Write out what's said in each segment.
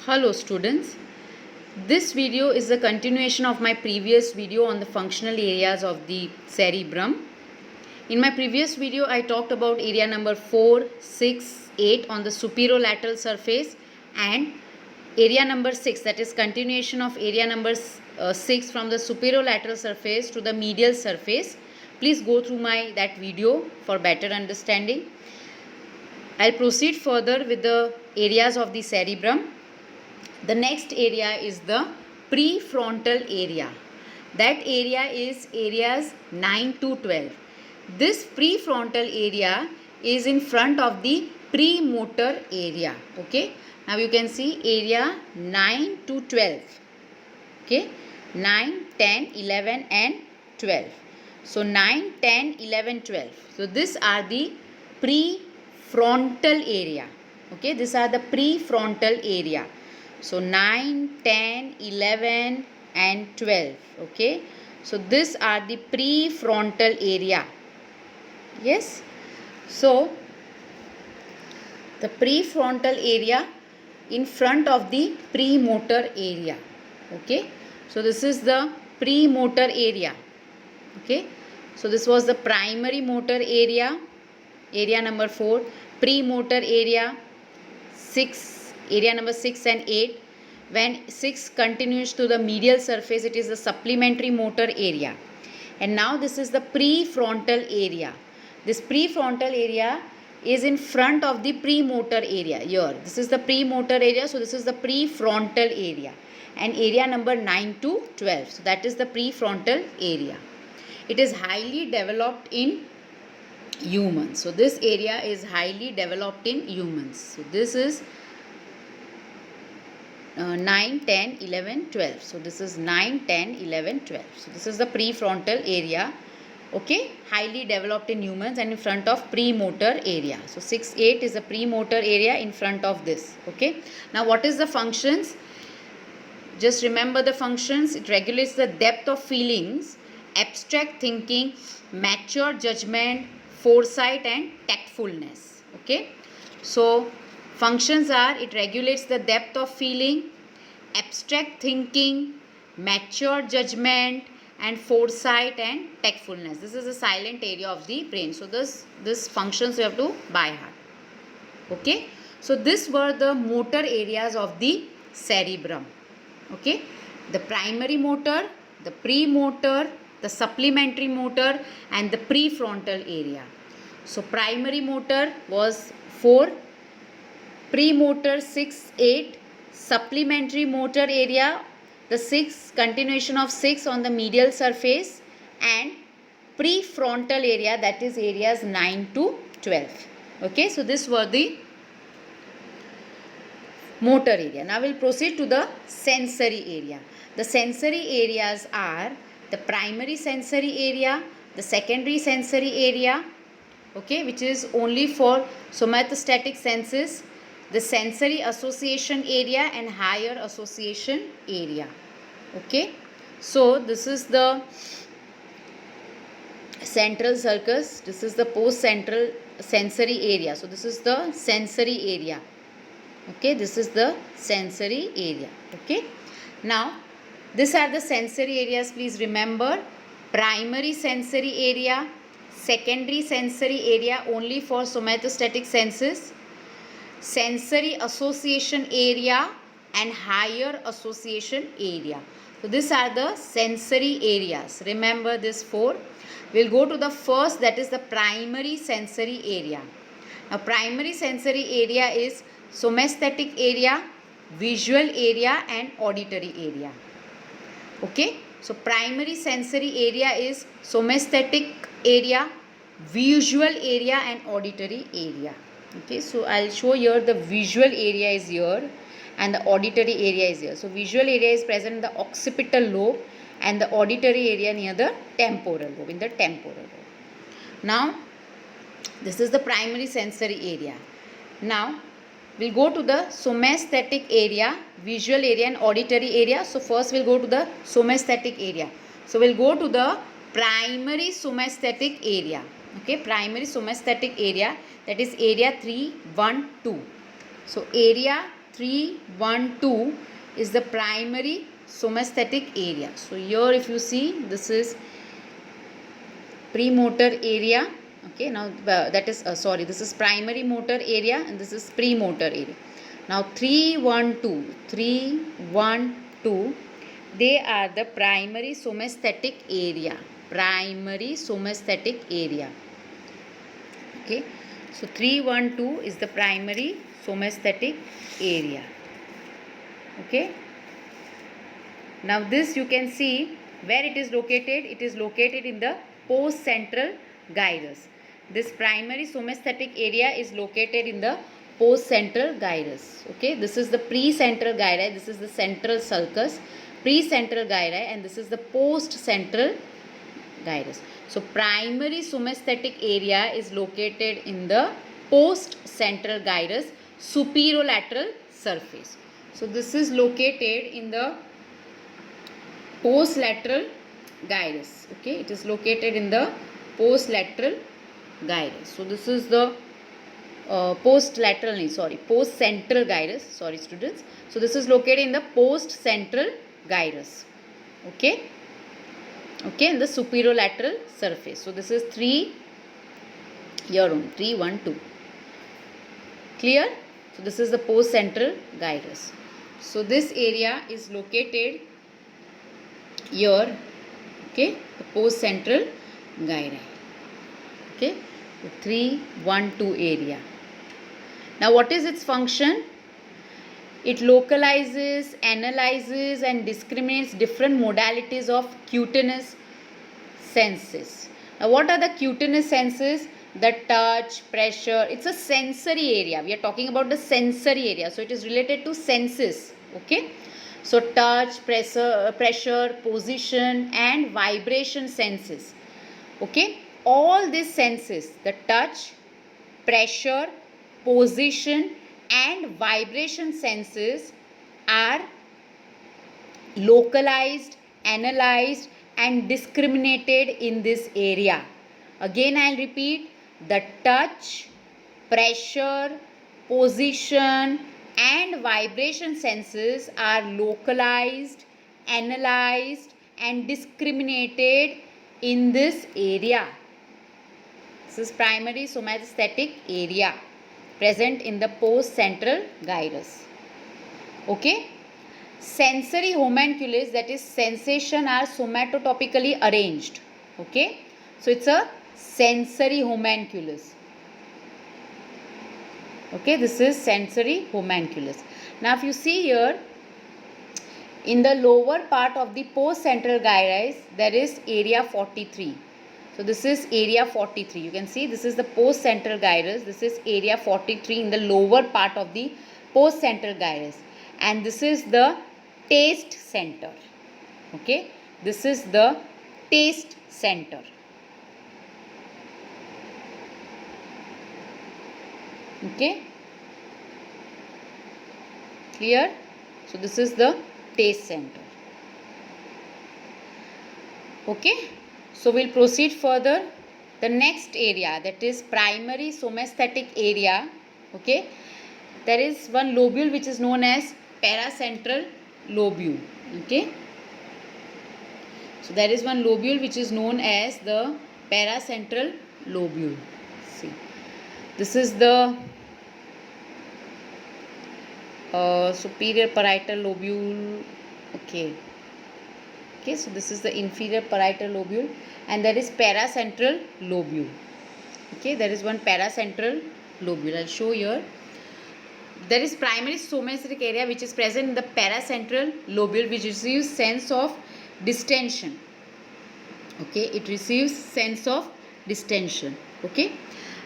Hello students, this video is a continuation of my previous video on the functional areas of the cerebrum. In my previous video I talked about area number 4, 6, 8 on the superolateral surface and area number 6, that is continuation of area number 6 from the superolateral surface to the medial surface. Please go through that video for better understanding. I'll proceed further with the areas of the cerebrum. The next area is the prefrontal area. That area is areas 9 to 12. This prefrontal area is in front of the premotor area. Okay. Now you can see area 9 to 12. Okay. 9, 10, 11 and 12. So 9, 10, 11, 12. So these are the prefrontal area. Okay. These are the prefrontal area. So 9, 10, 11 and 12. Okay. So these are the prefrontal area. Yes. So the prefrontal area in front of the premotor area. Okay. So this is the premotor area. Okay. So this was the primary motor area. Area number 4. Premotor area 6. Area number 6 and 8. When 6 continues to the medial surface, it is the supplementary motor area. And now this is the prefrontal area. This prefrontal area is in front of the premotor area here. This is the premotor area. So this is the prefrontal area. And area number 9 to 12. So that is the prefrontal area. It is highly developed in humans. So this area is highly developed in humans. So this is 9, 10, 11, 12. So this is 9, 10, 11, 12. So this is the prefrontal area. Okay. Highly developed in humans and in front of premotor area. So 6, 8 is the premotor area in front of this. Okay. Now what is the functions? Just remember the functions. It regulates the depth of feelings, abstract thinking, mature judgment, foresight and tactfulness. Okay. So functions are, it regulates the depth of feeling, abstract thinking, mature judgment and foresight and tactfulness. This is a silent area of the brain. So this functions you have to by heart. Okay. So these were the motor areas of the cerebrum. Okay. The primary motor, the premotor, the supplementary motor and the prefrontal area. So primary motor was 4. Premotor 6, 8, supplementary motor area, the 6, continuation of 6 on the medial surface and prefrontal area, that is areas 9 to 12. Okay, so this were the motor area. Now we will proceed to the sensory area. The sensory areas are the primary sensory area, the secondary sensory area, okay, which is only for somatostatic senses, the sensory association area and higher association area. Okay. So this is the central sulcus. This is the post-central sensory area. So this is the sensory area. Okay. This is the sensory area. Okay. Now these are the sensory areas. Please remember, primary sensory area, secondary sensory area only for somatostatic senses, sensory association area and higher association area. So these are the sensory areas. Remember this 4. We'll go to the first, that is the primary sensory area. Now primary sensory area is somatostatic area, visual area and auditory area. Okay. So primary sensory area is somatostatic area, visual area and auditory area. Okay, so I'll show here the visual area is here and the auditory area is here. So visual area is present in the occipital lobe and the auditory area near the temporal lobe, in the temporal lobe. Now this is the primary sensory area. Now we'll go to the somatostatic area, visual area and auditory area. So first we'll go to the somatostatic area. So we'll go to the primary somatostatic area. Okay, primary somatostatic area, that is area 3, 1, 2. So area 312 is the primary somaesthetic area. So here if you see, this is premotor area. Okay, now that is this is primary motor area and this is premotor area. Now 312, they are the primary somaesthetic area. Primary somaesthetic area. Okay, so 312 is the primary somaesthetic area. Okay, now this you can see where it is located. It is located in the postcentral gyrus. This primary somaesthetic area is located in the postcentral gyrus. Okay, this is the precentral gyri, this is the central sulcus, precentral gyri, and this is the postcentral gyrus. So primary somaesthetic area is located in the postcentral gyrus superolateral surface. So this is located in the postlateral gyrus. Okay, it is located in the postlateral gyrus. So this is the postcentral gyrus. Sorry students. So this is located in the postcentral gyrus. Okay. Okay, in the superolateral surface. So this is 312. Clear? So this is the postcentral gyrus. So this area is located here. Okay, the postcentral gyri. Okay, the 312 area. Now what is its function? It localizes, analyzes and discriminates different modalities of cutaneous senses. Now what are the cutaneous senses? The touch, pressure. It's a sensory area. We are talking about the sensory area. So it is related to senses. Okay. So touch, pressure, position and vibration senses. Okay. All these senses, the touch, pressure, position and vibration senses are localized, analyzed and discriminated in this area. Again I will repeat, the touch, pressure, position and vibration senses are localized, analyzed and discriminated in this area. This is primary somaesthetic area present in the postcentral gyrus. Okay. Sensory homunculus, that is sensation, are somatotopically arranged. Okay. So it's a sensory homunculus. Okay, this is sensory homunculus. Now if you see here, in the lower part of the postcentral gyrus, there is area 43. So this is area 43. You can see this is the postcentral gyrus. This is area 43 in the lower part of the postcentral gyrus. And this is the taste center. Okay. This is the taste center. Okay. Clear? So this is the taste center. Okay. So we'll proceed further. The next area, that is primary somaesthetic area. Okay. There is one lobule which is known as paracentral lobule. Okay. So there is one lobule which is known as the paracentral lobule. See, this is the superior parietal lobule. Okay. Okay, so this is the inferior parietal lobule and there is paracentral lobule. Okay, there is one paracentral lobule. I'll show here. There is primary somaesthetic area which is present in the paracentral lobule, which receives sense of distension. Okay, it receives sense of distension. Okay.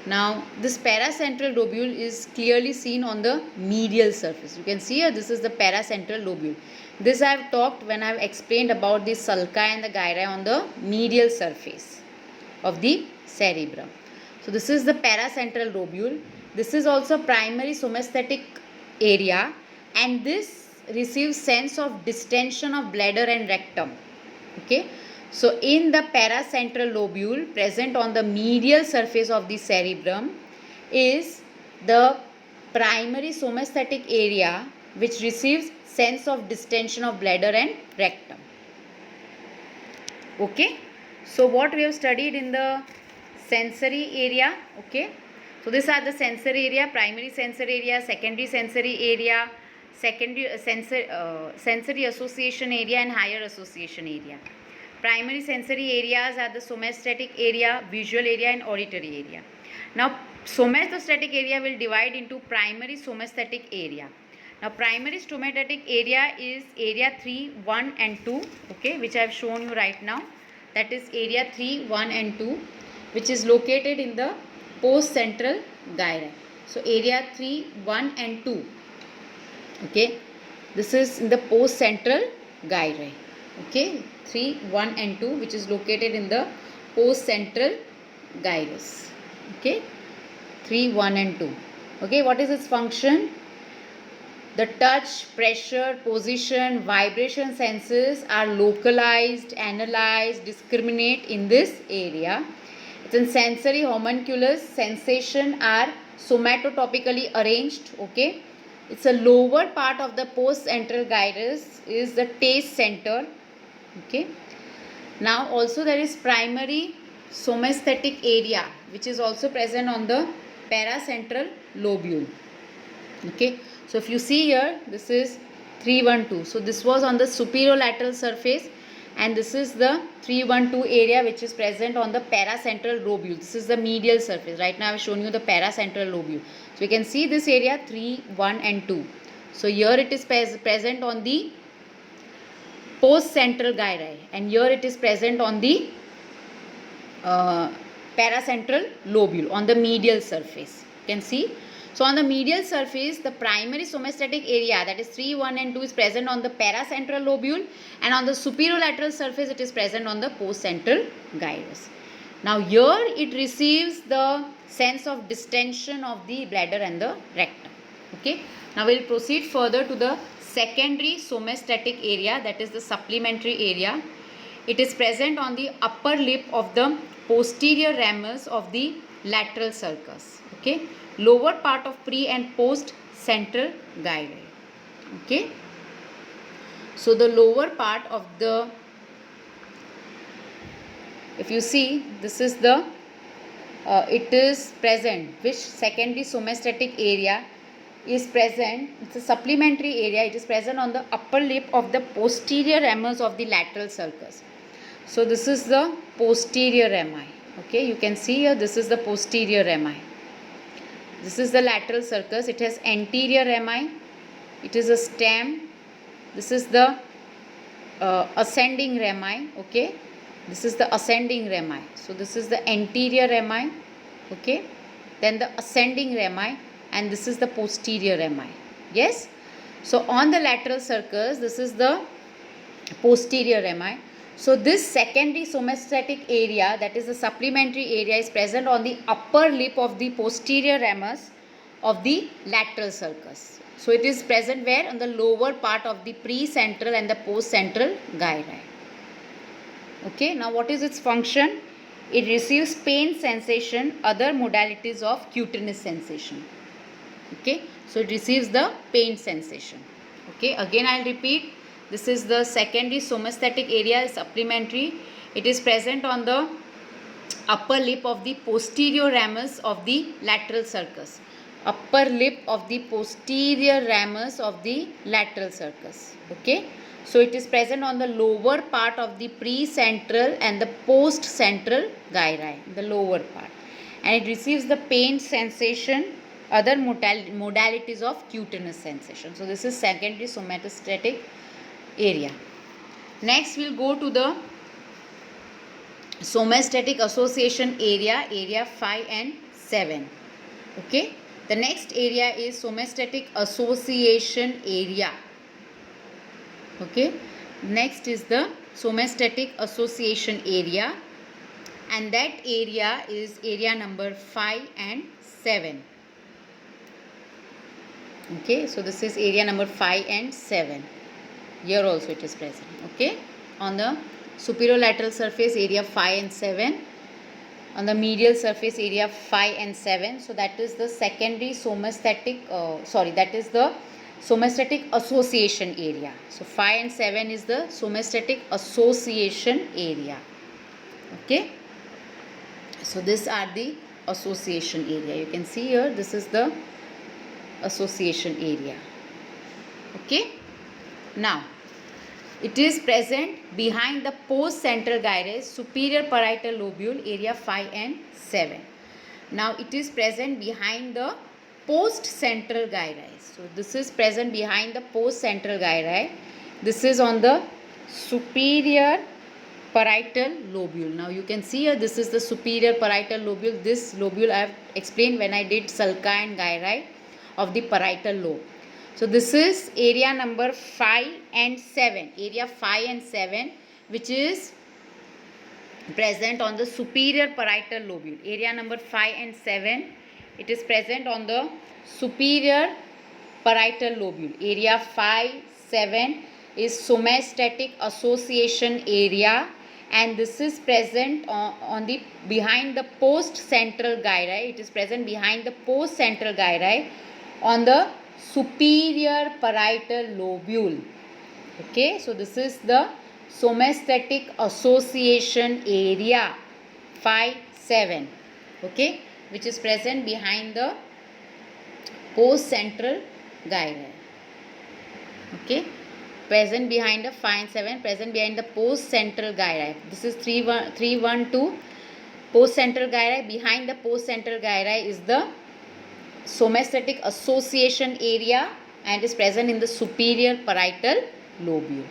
Now this paracentral lobule is clearly seen on the medial surface. You can see here, this is the paracentral lobule. This I have talked when I have explained about the sulci and the gyri on the medial surface of the cerebrum. So this is the paracentral lobule. This is also primary somaesthetic area and this receives sense of distension of bladder and rectum. Okay. So in the paracentral lobule present on the medial surface of the cerebrum is the primary somaesthetic area which receives sense of distension of bladder and rectum. Okay, so what we have studied in the sensory area. Okay, so these are the sensory area: primary sensory area, secondary sensory area, sensory association area, and higher association area. Primary sensory areas are the somastatic area, visual area, and auditory area. Now, somatostatic area will divide into primary somastatic area. Now, primary somatic area is area 3, 1 and 2, okay, which I have shown you right now. That is area 3, 1 and 2, which is located in the post-central gyri. So, area 3, 1 and 2, okay, this is in the post-central gyri, okay, 3, 1 and 2, which is located in the post-central gyrus, okay, 3, 1 and 2. Okay, what is its function? The touch, pressure, position, vibration senses are localized, analyzed, discriminate in this area. Then sensory homunculus sensation are somatotopically arranged. Okay, it's a lower part of the post-central gyrus is the taste center. Okay, now also there is primary somaesthetic area, which is also present on the paracentral lobule. Okay, so if you see here, this is 312. So this was on the superior lateral surface, and this is the 312 area which is present on the paracentral lobule. This is the medial surface. Right now I have shown you the paracentral lobule. So you can see this area 3, 1 and 2. So here it is present on the post-central gyri, and here it is present on the paracentral lobule on the medial surface. You can see. So on the medial surface, the primary somastatic area, that is 3, 1 and 2, is present on the paracentral lobule, and on the superolateral surface it is present on the postcentral gyrus. Now here it receives the sense of distension of the bladder and the rectum. Okay. Now we will proceed further to the secondary somastatic area, that is the supplementary area. It is present on the upper lip of the posterior ramus of the lateral sulcus. Okay, lower part of pre and post central gyri. Okay, so the lower part of the, if you see, this is the it is present, which secondary somastatic area is present. It's a supplementary area. It is present on the upper lip of the posterior ramus of the lateral sulcus. So this is the posterior rami. Okay, you can see here, this is the posterior rami. This is the lateral sulcus. It has anterior rami. It is a stem. This is the ascending rami. Okay, this is the ascending rami. So this is the anterior rami. Okay, then the ascending rami, and this is the posterior rami. Yes. So on the lateral sulcus, this is the posterior rami. So this secondary somastatic area, that is the supplementary area, is present on the upper lip of the posterior ramus of the lateral sulcus. So it is present where? On the lower part of the precentral and the postcentral gyri. Okay, now what is its function? It receives pain sensation, other modalities of cutaneous sensation. Okay, so it receives the pain sensation. Okay, again I will repeat. This is the secondary somastatic area, supplementary. It is present on the upper lip of the posterior ramus of the lateral sulcus. Upper lip of the posterior ramus of the lateral sulcus. Okay. So it is present on the lower part of the precentral and the post-central gyri, the lower part. And it receives the pain sensation, other modalities of cutaneous sensation. So this is secondary somatostatic area. Next we will go to the somastatic association area, area 5 and 7. Okay, the next area is somastatic association area. Okay, next is the somastatic association area, and that area is area number 5 and 7. Okay, so this is area number 5 and 7. Here also it is present. Okay, on the superior lateral surface area 5 and 7, on the medial surface area 5 and 7. So that is the secondary somastatic, that is the somastatic association area. So 5 and 7 is the somastatic association area. Okay. So these are the association area. You can see here, this is the association area. Okay. Now, it is present behind the post-central gyrus, superior parietal lobule, area 5 and 7. Now, it is present behind the post-central gyrus. So, this is present behind the post-central gyrus. This is on the superior parietal lobule. Now, you can see here, this is the superior parietal lobule. This lobule I have explained when I did sulci and gyri of the parietal lobe. So this is area number 5 and 7, area 5 and 7, which is present on the superior parietal lobule. Area number 5 and 7, it is present on the superior parietal lobule. Area 5, 7 is somastatic association area, and this is present on the behind the post central gyri. It is present behind the post central gyri on the superior parietal lobule. Okay, so this is the somastatic association area 5, 7. Okay, which is present behind the post central gyri. Okay, present behind the 5 and 7, present behind the post central gyri. This is 312 post central gyri. Behind the post central gyri is the somastatic association area and is present in the superior parietal lobule.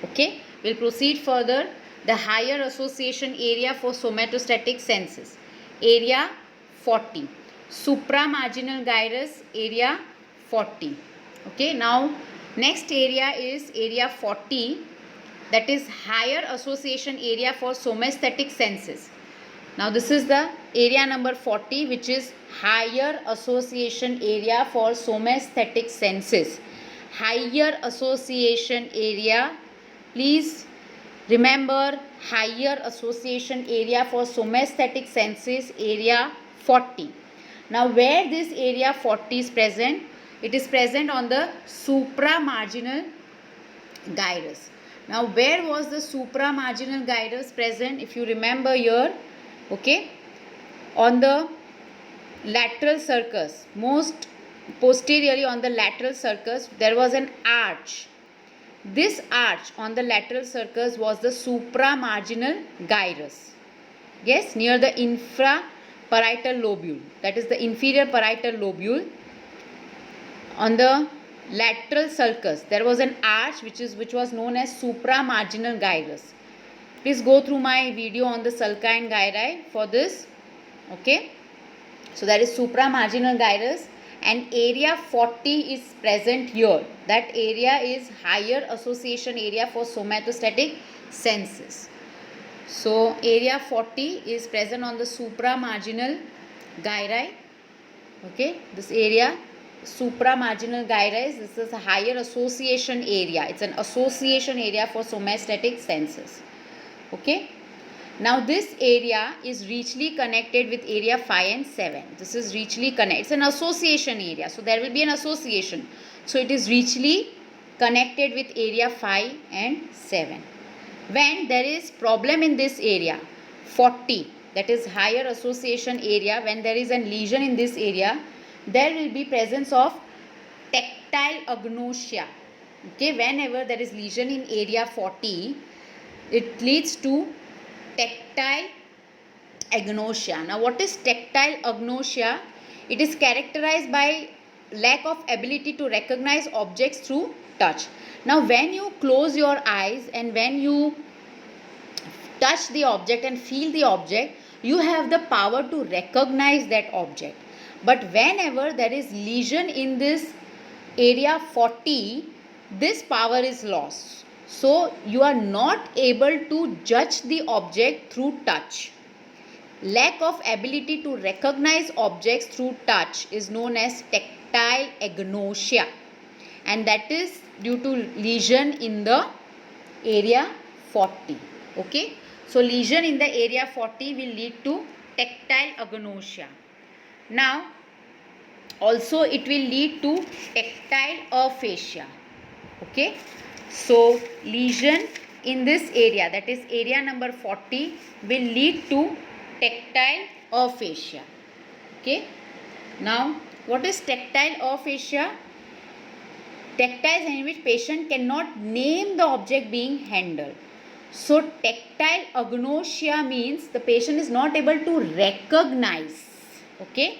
Okay, we'll proceed further. The higher association area for somatostatic senses, area 40. Supramarginal gyrus, area 40. Okay, now next area is area 40, that is higher association area for somastatic senses. Now this is the area number 40, which is higher association area for somastatic senses. Higher association area, please remember, higher association area for somastatic senses, area 40. Now where this area 40 is present? It is present on the supramarginal gyrus. Now where was the supramarginal gyrus present? If you remember here, okay, on the lateral sulcus, most posteriorly on the lateral sulcus, there was an arch. This arch on the lateral sulcus was the supramarginal gyrus. Yes, near the infraparietal lobule, that is the inferior parietal lobule. On the lateral sulcus, there was an arch which was known as supramarginal gyrus. Please go through my video on the sulci and gyri for this. Okay, so that is supramarginal gyrus, and area 40 is present here. That area is higher association area for somatostatic senses. So area 40 is present on the supramarginal gyri. Okay, this area supramarginal gyrus, this is a higher association area. It's an association area for somastatic senses. Okay, now this area is richly connected with area 5 and 7. This is richly connected. It's an association area, so there will be an association. So it is richly connected with area 5 and 7. When there is problem in this area 40, that is higher association area, when there is a lesion in this area, there will be presence of tactile agnosia. Okay, whenever there is lesion in area 40, it leads to tactile agnosia. Now what is tactile agnosia? It is characterized by lack of ability to recognize objects through touch. Now when you close your eyes and when you touch the object and feel the object, you have the power to recognize that object. But whenever there is lesion in this area 40, this power is lost. So you are not able to judge the object through touch. Lack of ability to recognize objects through touch is known as tactile agnosia, and that is due to lesion in the area 40. Okay, so lesion in the area 40 will lead to tactile agnosia. Now also it will lead to tactile aphasia. Okay, so lesion in this area, that is area number 40, will lead to tactile aphasia. Okay, now what is tactile aphasia? Tactile in which patient cannot name the object being handled. So tactile agnosia means the patient is not able to recognize, okay,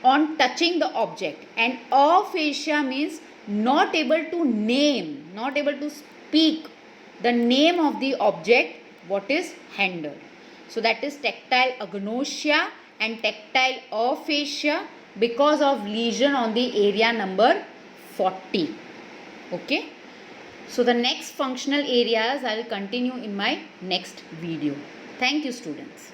on touching the object, and aphasia means not able to name, not able to speak the name of the object what is handled. So that is tactile agnosia and tactile aphasia because of lesion on the area number 40. Okay, so the next functional areas I will continue in my next video. Thank you, students.